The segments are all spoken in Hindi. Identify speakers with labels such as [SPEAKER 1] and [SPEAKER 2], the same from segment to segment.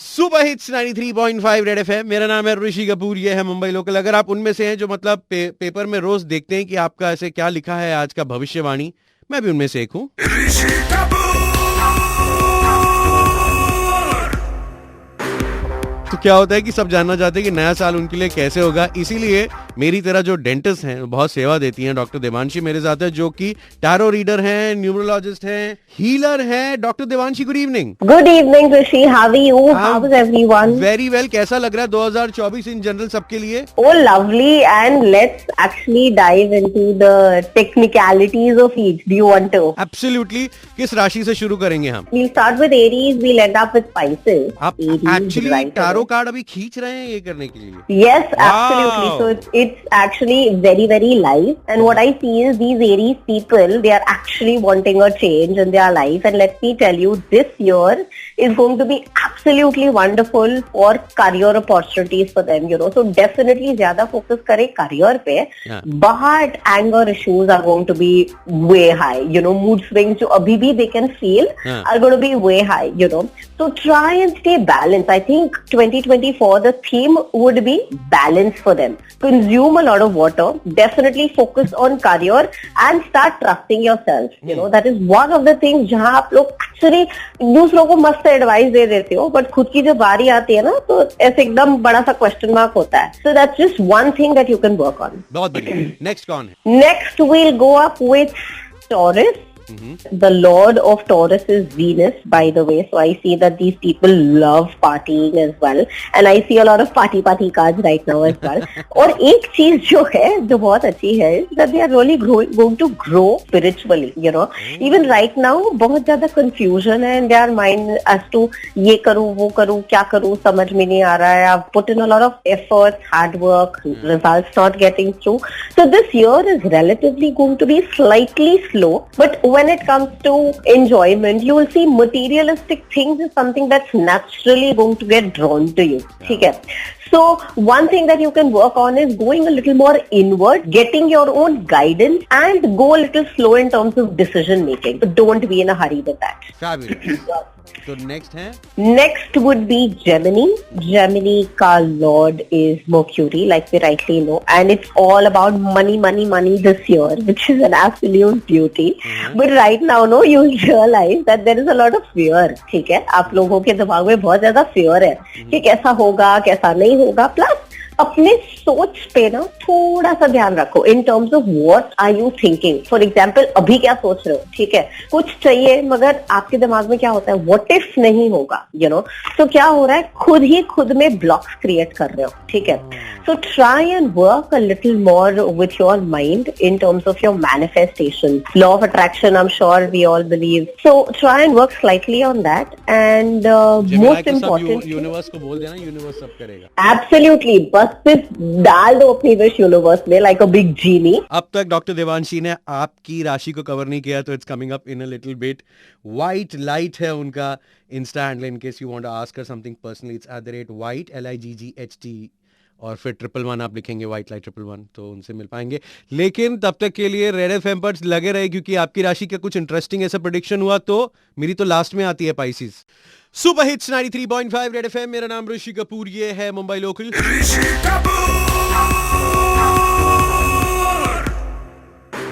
[SPEAKER 1] Super hits 93.5 red FM. मेरा नाम है ऋषि कपूर, ये है मुंबई लोकल। अगर आप उनमें से हैं जो मतलब पेपर में रोज देखते हैं कि आपका ऐसे क्या लिखा है आज का भविष्यवाणी, मैं भी उनमें से एक हूँ। तो क्या होता है कि सब जानना चाहते हैं कि नया साल उनके लिए कैसे होगा, इसीलिए मेरी तरह जो डेंटिस्ट हैं, बहुत सेवा देती हैं, डॉक्टर देवांशी मेरे साथ है, जो कि टैरो रीडर हैं, न्यूमरोलॉजिस्ट हैं, हीलर हैं। Doctor Devanshi, good evening.
[SPEAKER 2] Good evening Rishi, how are you? How is everyone?
[SPEAKER 1] Very well. कैसा लग रहा है 2024 इन जनरल सबके लिए?
[SPEAKER 2] Oh, lovely. And let's actually dive into the technicalities of each. Do you want to?
[SPEAKER 1] Absolutely. किस राशि से शुरू करेंगे हम?
[SPEAKER 2] We'll start with Aries. We'll end up with Pisces.
[SPEAKER 1] आप एक्चुअली टैरो कार्ड अभी खींच रहे हैं ये करने के लिए?
[SPEAKER 2] Yes, absolutely. So it's actually very, very live. And what I see is these Aries people, they are actually wanting a change in their life. And let me tell you, this year is going to be absolutely wonderful for career opportunities for them, you know. So definitely ज्यादा focus करें career पे. But anger issues are going to be way high, you know. Mood swings जो अभी भी they can feel are going to be way high, you know. So try and stay balanced. I think 2024 the theme would be balance for them. Consume a lot of water. Definitely focus on career and start trusting yourself. You know, that is one of the things जहाँ आप लोग actually दूसरों को मस्त एडवाइस दे देते हो, बट खुद की जब बारी आती है ना तो ऐसे एकदम बड़ा सा क्वेश्चन मार्क होता है. So that's just one thing that you can work on.
[SPEAKER 1] बहुत बढ़िया. नेक्स्ट कौन है?
[SPEAKER 2] Next we'll go up with Taurus. The Lord of Taurus is Venus, by the way. So I see that these people love partying as well, and I see a lot of party cards right now as well. और एक चीज जो है जो बहुत अच्छी है that they are really going to grow spiritually. You know, even right now बहुत ज्यादा confusion है in their mind as to ये करूँ वो करूँ क्या करूँ समझ में नहीं आ रहा है. I've put in a lot of efforts, hard work, results not getting through. So this year is relatively going to be slightly slow, but when it comes to enjoyment, you will see materialistic things is something that's naturally going to get drawn to you. Okay? So one thing that you can work on is going a little more inward, getting your own guidance, and go a little slow in terms of decision making. So don't be in a hurry with that.
[SPEAKER 1] Fabulous. So next है?
[SPEAKER 2] Next would be Gemini. Gemini ka lord is Mercury, like we rightly know, and it's all about money this year, which is an absolute beauty. But right now, no, you realize that there is a lot of fear. ठीक है, आप लोगों के दिमाग में बहुत ज्यादा fear है कि कैसा होगा कैसा नहीं होगा. प्लस अपने सोच पे ना थोड़ा सा ध्यान रखो in terms of what are you thinking. For example अभी क्या सोच रहे हो, ठीक है, कुछ चाहिए मगर आपके दिमाग में क्या होता है व्हाट इफ नहीं होगा, यू नो. तो क्या हो रहा है, खुद में ब्लॉक्स क्रिएट कर रहे हो. ठीक है, so try and work a little more with your mind in terms of your manifestation. Law of attraction, I am sure we all believe. So try and work slightly on that. And most important,
[SPEAKER 1] universe को बोल देना, यूनिवर्स सब करेगा.
[SPEAKER 2] एब्सोल्युटली, बस सिर्फ डाल दो अपनी विश यूनिवर्स में लाइक अ बिग जीनी.
[SPEAKER 1] अब तक डॉक्टर देवांशी ने आपकी राशि को कवर नहीं किया, तो it's coming up in a little bit. White light है उनका insta handle, in case you want to ask her something personally. It's @white LIGGHT और फिर 111 आप लिखेंगे, व्हाइट लाइट 111, तो उनसे मिल पाएंगे. लेकिन तब तक के लिए रेड एफएम पर लगे रहे, क्योंकि आपकी राशि का कुछ इंटरेस्टिंग ऐसा प्रेडिक्शन हुआ तो मेरी तो लास्ट में आती है Pisces. Super hits 93.5 red FM. मेरा नाम ऋषि कपूर, ये है मुंबई लोकल.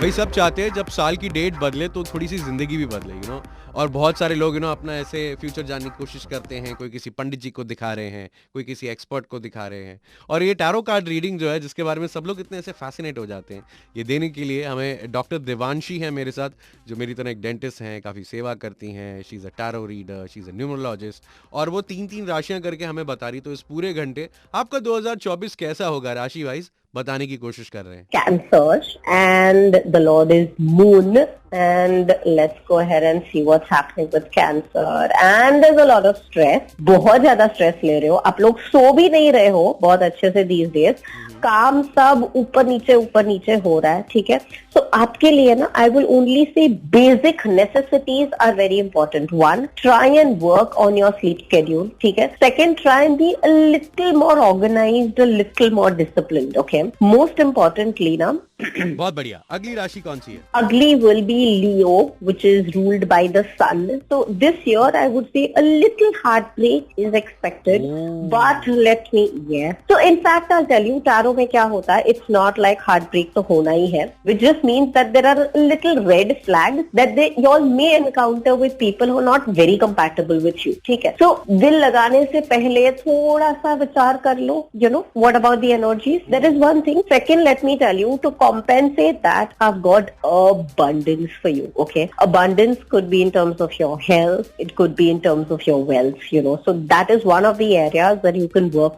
[SPEAKER 1] भाई सब चाहते हैं जब साल की डेट बदले तो थोड़ी सी जिंदगी भी बदले, यू नो. और बहुत सारे लोग अपना ऐसे फ्यूचर जानने की कोशिश करते हैं. कोई किसी पंडित जी को दिखा रहे हैं, कोई किसी एक्सपर्ट को दिखा रहे हैं. और ये टैरो कार्ड रीडिंग जो है, जिसके बारे में सब लोग इतने ऐसे फैसिनेट हो जाते हैं, ये देने के लिए हमें डॉक्टर देवांशी है मेरे साथ, जो मेरी तरह एक डेंटिस्ट हैं, काफ़ी सेवा करती हैं. She is a tarot reader, she is a numerologist, और वो 3 राशियाँ करके हमें बता रही. तो इस पूरे घंटे आपका 2024 कैसा होगा राशि वाइज बताने की कोशिश कर रहे हैं.
[SPEAKER 2] Cancer, and the Lord is Moon, and let's go ahead and see what's happening with Cancer. And there's a lot of stress. बहुत ज्यादा स्ट्रेस ले रहे हो आप लोग, सो भी नहीं रहे हो बहुत अच्छे से these days. काम सब ऊपर नीचे हो रहा है. ठीक है, सो आपके लिए ना I will only say basic necessities are very important. 1, try and work on your sleep schedule. ठीक है. 2, try and be a little more organised, a little more disciplined. Okay, most importantly ना.
[SPEAKER 1] बहुत बढ़िया. अगली राशि कौन सी है?
[SPEAKER 2] अगली will be Leo, which is ruled by the sun. So this year I would say a little heartbreak is expected. But let me, yes. So in fact I'll tell you, tarot में क्या होता है, it's not like heartbreak तो होना ही है, which just means that there are little red flags that you all may encounter with people who are not very compatible with you. ठीक है. So दिल लगाने से पहले थोड़ा सा विचार कर लो, you know, what about the energies? That is one thing. Second, let me tell you, to compensate that, I've got abundance for you. Okay, abundance could be in terms of your health, it could be in terms of your wealth, you know. So that is one of the areas that you can work.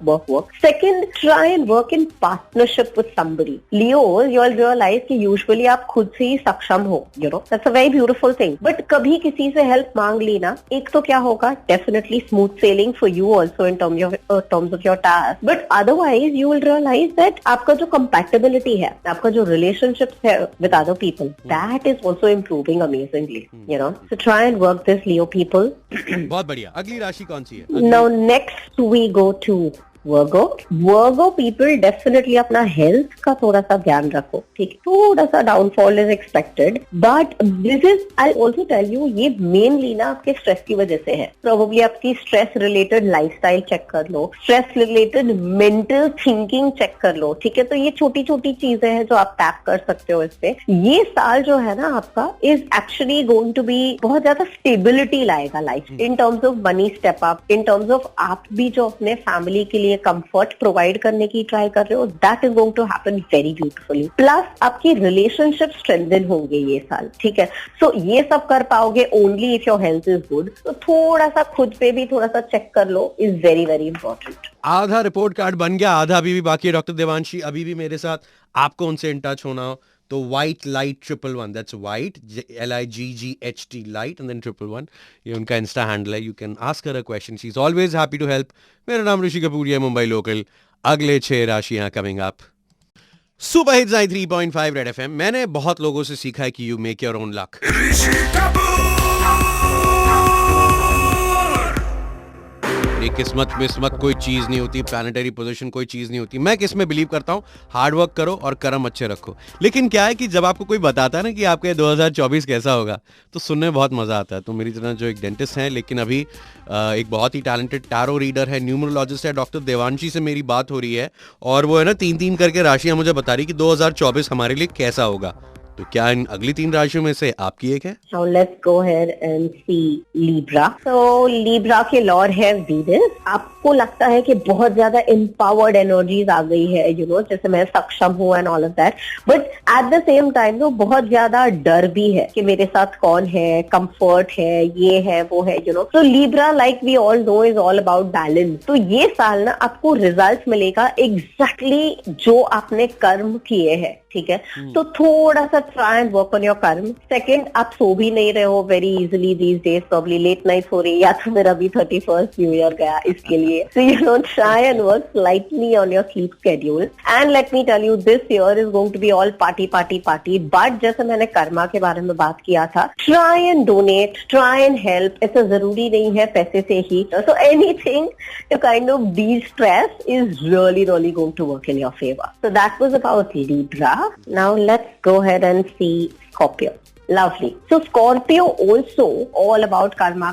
[SPEAKER 2] Second, try and work in partnership with somebody. Leos, you all realize कि usually आप खुद से ही सक्षम हो, you know. That's a very beautiful thing. But कभी किसी से help मांग ली ना, एक तो क्या होगा, definitely smooth sailing for you also in terms of your task. But otherwise, you will realize that आपका जो compatibility है, आपका जो relationships है with other people, that is also improving amazingly, you know. So try and work this, Leo people.
[SPEAKER 1] बहुत बढ़िया. अगली राशि कौन सी है?
[SPEAKER 2] Now next we go to Virgo people, definitely अपना हेल्थ का थोड़ा सा ध्यान रखो, ठीक है. थोड़ा सा downfall is expected, but this is, I also tell you, ये मेनली ना आपके स्ट्रेस की वजह से है. प्रोबेबली आपकी स्ट्रेस रिलेटेड लाइफस्टाइल चेक कर लो, stress related mental thinking check कर लो, ठीक है. तो ये छोटी छोटी चीजें हैं जो आप टैप कर सकते हो इससे. ये साल जो है ना आपका is actually going to be, बहुत ज्यादा स्टेबिलिटी लाएगा life, in terms of money step up, in terms of आप भी जो अपने फैमिली के लिए कंफर्ट प्रोवाइड करने की ट्राई कर रहे हो, that is going to happen very beautifully. Plus आपकी रिलेशनशिप स्ट्रेंथन होंगे ये साल, ठीक है. सो ये सब कर पाओगे only if your health is good. तो थोड़ा सा खुद पे भी थोड़ा सा चेक कर लो, इज वेरी वेरी इंपॉर्टेंट.
[SPEAKER 1] आधा रिपोर्ट कार्ड बन गया, आधा अभी भी बाकी है. डॉक्टर देवांशी अभी भी मेरे साथ, आपको उनसे इन टच होना हो तो white light 111, that's white LIGGHT light and then 111, ये उनका इंस्टा हैंडल है. You can ask her a question, she is always happy to help. मेरा नाम ऋषि कपूर है, मुंबई लोकल. अगले 6 राशियां coming up. Super hits 93.5 red FM. मैंने बहुत लोगों से सीखा है कि you make your own luck. किस्मत मिस्मत कोई चीज नहीं होती, प्लानिटरी पोजीशन कोई चीज नहीं होती. मैं किस में बिलीव करता हूँ, हार्ड वर्क करो और कर्म अच्छे रखो. लेकिन क्या है कि जब आपको कोई बताता है ना कि आपका 2024 कैसा होगा, तो सुनने में बहुत मजा आता है. तो मेरी तरह जो एक डेंटिस्ट हैं, लेकिन अभी एक बहुत ही टैलेंटेड टैरो रीडर है, न्यूमरोलॉजिस्ट है, डॉक्टर देवांशी से मेरी बात हो रही है. और वो है ना 3-3 करके राशियां मुझे बता रही कि 2024 हमारे लिए कैसा होगा. तो क्या इन अगली 3 राशियों में से आपकी एक है?
[SPEAKER 2] Now let's go ahead and see Libra. So Libra के लॉर्ड है वीनस. आपको लगता है कि बहुत ज्यादा empowered energies आ गई है, you know, जैसे मैं सक्षम हूँ and all of that. But at the same time तो बहुत ज्यादा डर भी है कि मेरे साथ कौन है, comfort है, ये है वो है, you know. So Libra, like we all know, is all about balance. तो ये साल ना आपको रिजल्ट मिलेगा exactly जो आपने कर्म किए हैं, ठीक है. तो थोड़ा सा try and work on your karma. Second, आप सो भी नहीं रहे हो very easily these days, probably late night हो रही, या तो मेरा भी 31st न्यू ईयर गया इसके लिए. So you know, try and work slightly on your sleep schedule. And let me tell you, this year is going to be all party party party. But जैसे मैंने कर्मा के बारे में बात किया था, try and donate, try and help. ऐसा जरूरी नहीं है पैसे से ही. So anything to kind of de stress is really going to work in your favor. So that was about Libra. Now let's go ahead and see Scorpio. Lovely. So Scorpio also all about karma.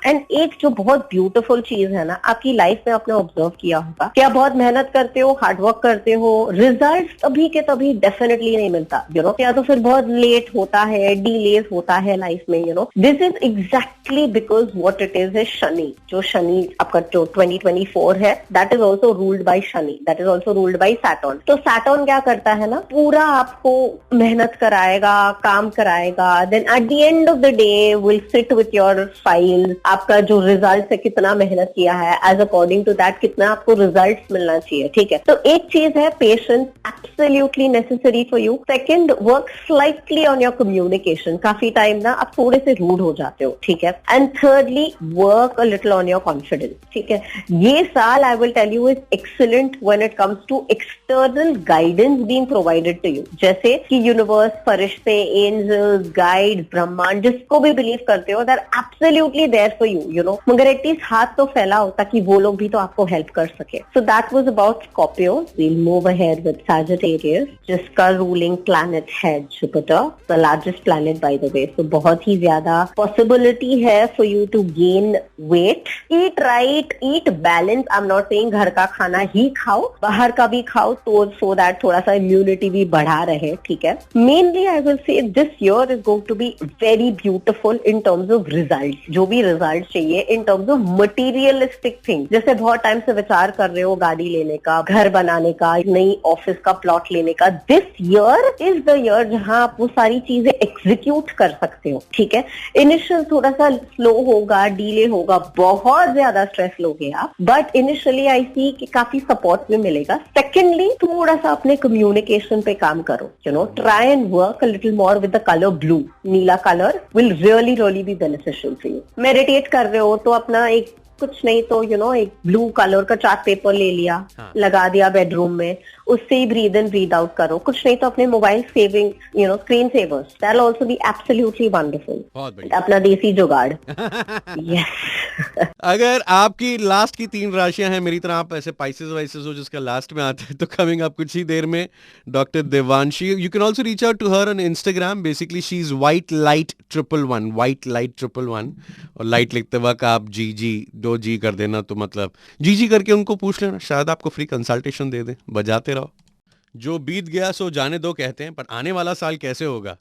[SPEAKER 2] And एक जो बहुत ब्यूटीफुल चीज है ना, आपकी लाइफ में आपने ऑब्जर्व किया होगा कि आप बहुत मेहनत करते हो, हार्ड वर्क करते हो, रिजल्ट तभी के तभी डेफिनेटली नहीं मिलता, यू नो, या तो फिर बहुत लेट होता है, डिलेज होता है लाइफ में, you know. This is exactly because what it is Shani. जो शनि आपका जो 2024 है, that is also ruled by Shani, that is also ruled by Saturn. तो सैटर्न क्या करता है ना, पूरा आपको मेहनत कराएगा, काम कराएगा. Then at the end of the day will sit with your file. आपका जो रिजल्ट है, कितना मेहनत किया है, एज अकॉर्डिंग टू दैट कितना आपको रिजल्ट मिलना चाहिए, ठीक है. तो एक चीज है patience, absolutely necessary for you. Second, work slightly on your communication. काफी टाइम ना आप थोड़े से रूड हो जाते हो, ठीक है. And thirdly, work a little on your confidence, ठीक है. ये साल I will tell you is excellent when it comes to external guidance being provided to you. जैसे कि यूनिवर्स, फरिश्ते, एंजल, एंजल्स, गाइड, ब्रह्मांड, जिसको भी बिलीव करते हो, they're absolutely there for you, you know. मगर एटलीस्ट हाथ तो फैलाओ ताकि वो लोग भी तो आपको हेल्प कर सके. So that was about Scorpio. We'll move ahead with Sagittarius, जिसका रूलिंग प्लैनेट है Jupiter, the largest planet by the way. So बहुत ही ज्यादा पॉसिबिलिटी है for you to gain weight. Eat right, eat balance. I'm not saying घर का खाना ही खाओ, बाहर का भी खाओ तो so that थोड़ा सा इम्यूनिटी भी बढ़ा रहे. ठीक है. Mainly I will say this year is going to be very beautiful in terms of results. जो भी results चाहिए in terms of materialistic things. जैसे बहुत टाइम से विचार कर रहे हो गाड़ी लेने का, घर बनाने का, नई ऑफिस का प्लॉट लेने का. This year is the year जहां आप वो सारी चीजें एग्जीक्यूट कर सकते हो. ठीक है. इनिशियल थोड़ा सा स्लो होगा, डिले होगा, बहुत ज्यादा स्ट्रेस लोगे आप, बट इनिशियली आई सी कि काफी सपोर्ट भी मिलेगा. सेकेंडली थोड़ा सा अपने कम्युनिकेशन पे काम करो. You know, try and work a little more with the colour blue. नीला colour will really be beneficial for you. Meditate कर रहे हो तो अपना एक कुछ नहीं तो यू नो एक ब्लू कलर का चार्ट पेपर ले लिया, लगा दिया बेडरूम में, उससे ही ब्रीद इन ब्रीद आउट करो. कुछ नहीं तो अपने mobile saving you know screen savers, that will also be absolutely wonderful. अपना देसी जुगाड़. यस.
[SPEAKER 1] अगर आपकी लास्ट की 3 राशियां हैं मेरी तरह, आप ऐसे पाइसेस वाइसेस हो जिसका लास्ट में आता है, तो कमिंग अप कुछ ही देर में doctor Devanshi. You can also reach out to her on Instagram. Basically she is white light 111, white light 111, और लाइट लिखते वक्त आप जी 2G कर देना, तो मतलब जी करके उनको पूछ लेना, शायद आपको फ्री कंसल्टेशन दे दें. बजाते रहो. जो बीत गया सो जाने दो कहते हैं, पर आने वाला साल कैसे होगा.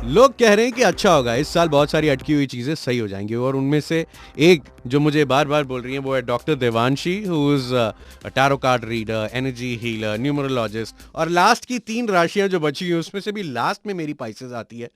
[SPEAKER 1] लोग कह रहे हैं कि अच्छा होगा, इस साल बहुत सारी अटकी हुई चीजें सही हो जाएंगी, और उनमें से एक जो मुझे बार बार बोल रही है वो है doctor Devanshi, who is a tarot card reader, energy healer, numerologist. और लास्ट की 3 राशियां जो बची हुई उसमें से भी लास्ट में मेरी पाइसेस आती है.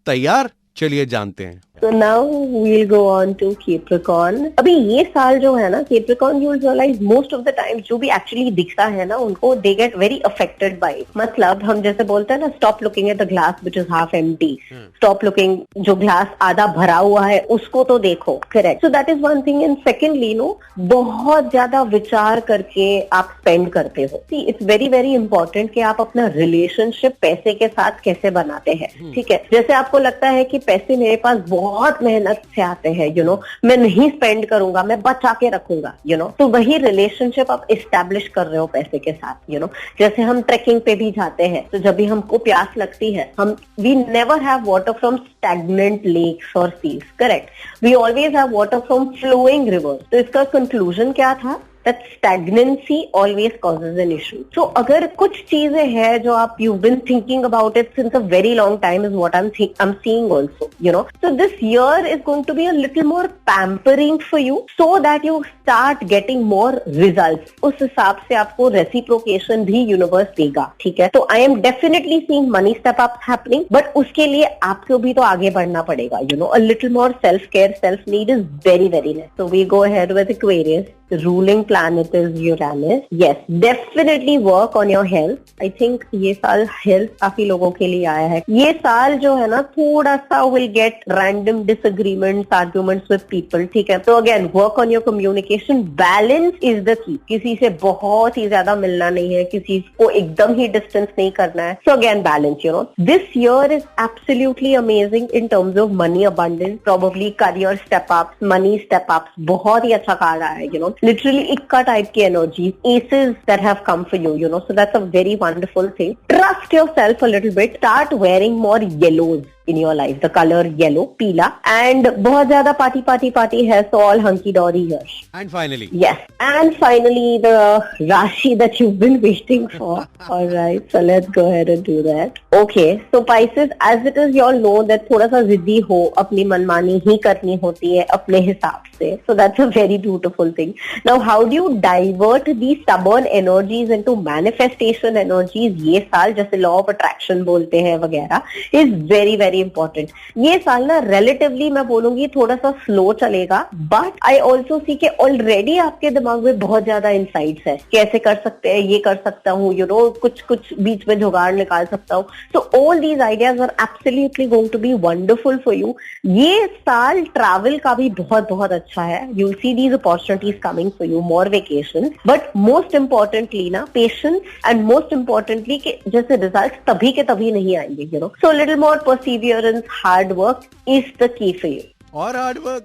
[SPEAKER 1] तैयार? चलिए जानते हैं.
[SPEAKER 2] So now we'll go on to Capricorn. अभी ये साल जो है ना Capricorn, you'll realize most of the time जो भी actually दिखता है ना उनको, they get very affected by it. मतलब हम जैसे बोलते हैं ना, stop looking at the glass which is half empty. Stop looking, जो ग्लास आधा भरा हुआ है उसको तो देखो. Correct. So that is one thing. And secondly, no, बहुत ज्यादा विचार करके आप spend करते हो. See, it's very very important कि आप अपना relationship पैसे के साथ कैसे बनाते हैं. ठीक है. जैसे आपको लगता है कि पैसे मेरे पास बहुत मेहनत से आते हैं, यू नो, मैं नहीं स्पेंड करूंगा, मैं बचा के रखूंगा, यू नो, तो वही रिलेशनशिप आप इस्टेब्लिश कर रहे हो पैसे के साथ. यू नो, जैसे हम ट्रेकिंग पे भी जाते हैं तो जब भी हमको प्यास लगती है, हम we never have water from stagnant lakes और seas. Correct. We always have water from flowing rivers. तो इसका कंक्लूजन क्या था? that stagnancy always causes an issue. So अगर कुछ चीजें हैं जो आप you've been thinking about it since a very long time is what I'm seeing also, you know. So this year is going to be a little more pampering for you so that you start getting more results. उस हिसाब से आपको reciprocation भी universe देगा. ठीक है. तो I am definitely seeing money step ups happening, but उसके लिए आपको भी तो आगे बढ़ना पड़ेगा. You know, a little more self care, self need is very very nice. So we go ahead with Aquarius. The ruling planet is Uranus. Yes, definitely work on your health. I think ये साल health काफी लोगों के लिए आया है. ये साल जो है ना थोड़ा सा will get random disagreements, arguments with people. ठीक है. तो again work on your communication. Balance is the key. किसी से बहुत ही ज्यादा मिलना नहीं है, किसी को एकदम ही distance नहीं करना है. So again balance, you know. This year is absolutely amazing in terms of money abundance, probably career step ups, money step ups. बहुत ही अच्छा कार्ड आया है, you know. Literally ikka type ki energies, aces that have come for you, you know, so that's a very wonderful thing. Trust yourself a little bit. Start wearing more yellows in your life. The color yellow, पीला, and बहुत ज्यादा party है, so all hunky dory here.
[SPEAKER 1] And finally,
[SPEAKER 2] yes, and finally the Rashi that you've been waiting for. All right, so let's go ahead and do that. Okay, so Pisces, as it is, you all know that थोड़ा सा जिद्दी हो, अपनी मनमानी ही करनी होती है अपने हिसाब से. So that's a very beautiful thing. Now, how do you divert these stubborn energies into manifestation energies? ये साल जैसे law of attraction बोलते हैं वगैरह is very very very important. ये साल ना रिलेटिवली मैं बोलूंगी थोड़ा सा स्लो चलेगा, बट आई ऑल्सो सी के ऑलरेडी आपके दिमाग में बहुत ज्यादा इंसाइट्स है, कैसे कर सकते हैं, ये कर सकता हूँ, यू नो, कुछ कुछ बीच में जुगाड़ निकाल सकता हूँ. So all these ideas are absolutely going to be wonderful for you. ये साल ट्रैवल का भी बहुत बहुत अच्छा है. You will see these opportunities coming for you, more vacation, but most importantly ना पेशेंस, एंड मोस्ट इंपॉर्टेंटली कि जैसे रिजल्ट तभी के तभी नहीं आएंगे, you know. So little more perseverance, hard work is the key for you.
[SPEAKER 1] और हार्ड वर्क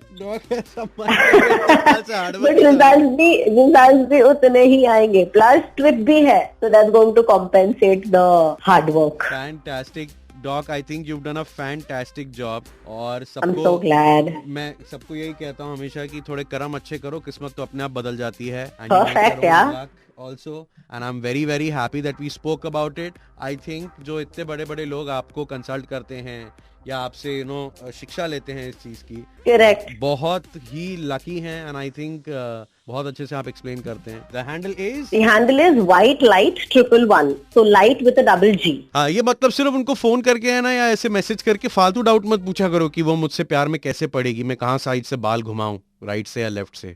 [SPEAKER 2] बट रिजल्ट भी उतने ही आएंगे, प्लस ट्रिप भी है, so that's going to compensate the hard work.
[SPEAKER 1] Fantastic doc, I think you done a fantastic job. और
[SPEAKER 2] I'm so glad.
[SPEAKER 1] मैं सबको यही कहता हूँ हमेशा कि थोड़े कर्म अच्छे करो, किस्मत तो अपने आप बदल जाती है.
[SPEAKER 2] Perfect, yeah.
[SPEAKER 1] Also, and I'm very very happy that we spoke about it. I think जो इतने बड़े बड़े लोग आपको कंसल्ट करते हैं या आपसे यू नो शिक्षा लेते हैं इस चीज की,
[SPEAKER 2] करेक्ट,
[SPEAKER 1] बहुत ही लकी हैं. एंड आई थिंक बहुत अच्छे से आप एक्सप्लेन करते हैं. The handle is
[SPEAKER 2] white light 111, so light with a double G.
[SPEAKER 1] हाँ, ये मतलब सिर्फ उनको फोन करके है ना, या ऐसे मैसेज करके फालतू डाउट मत पूछा करो कि वो मुझसे प्यार में कैसे पड़ेगी, मैं कहाँ साइड से बाल घुमाऊं, राइट से या लेफ्ट से.